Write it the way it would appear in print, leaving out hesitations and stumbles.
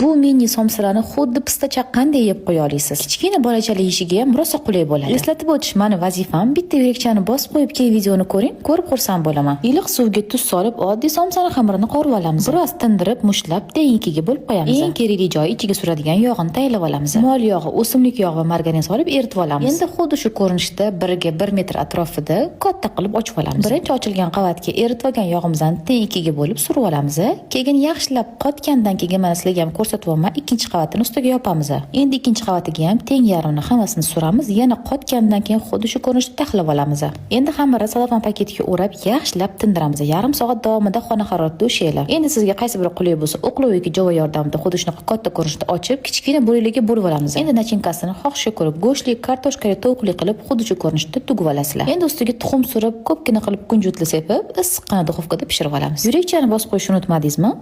Bu mini somsalarni xuddi pista chaqqanday yeb qo'ya olasiz. Kichkina bolachali yeyishiga ham rosa qulay bo'ladi. Eslatib o'tish mani vazifam. Bitta yurakchani bosib qo'yib keyin videoni ko'ring, ko'rib xursand bo'laman. Iliq suvga tuz solib, oddiy somsani xamirini qovurib olamiz. Biroz tindirib, mushlab, teng-ikkiga bo'lib qo'yamiz. Eng kerakli joyi ichiga suradigan yog'ini tayyorlab olamiz. Mol yog'i, o'simlik yog'i va margarin solib eritib olamiz. Endi xuddi shu ko'rinishda 1 ga 1 metr atrofida katta qilib ochib olamiz. Birinchi ochilgan qavatga eritib olgan yog'imizni teng-ikkiga bo'lib surib olamiz. Keyin yaxshilab qotgandan keyin mana sizlarga ham ko'rsatyapman, ikkinchi qavatini ustiga yopamiz. Endi ikkinchi qavatiga ham teng yarmini hammasini suramiz. Yana qotgandan keyin xuddi shu ko'rinishda taxlab olamiz. Endi xamirni salofan paketiga o'rab yaxshilab tindiramiz. Yarim soat davomida xona haroratida ushlaylar. Endi sizga qaysi biri qulay bo'lsa, o'qlov yoki jova yordamida xuddi shunaqa katta ko'rinishda ochib, kichkina bo'laklarga bo'lib olamiz. Endi nachinkasini xohishga ko'ra go'shtli, kartoshkali, tovuqli qilib xuddi shu ko'rinishda tugib olasizlar. Endi ustiga tuxum surib, ko'pgina qilib kunjutli sepib, issiqqina duxovkada pishirib olamiz. Yurakchani bosib qo'yishni unutmadingizmi?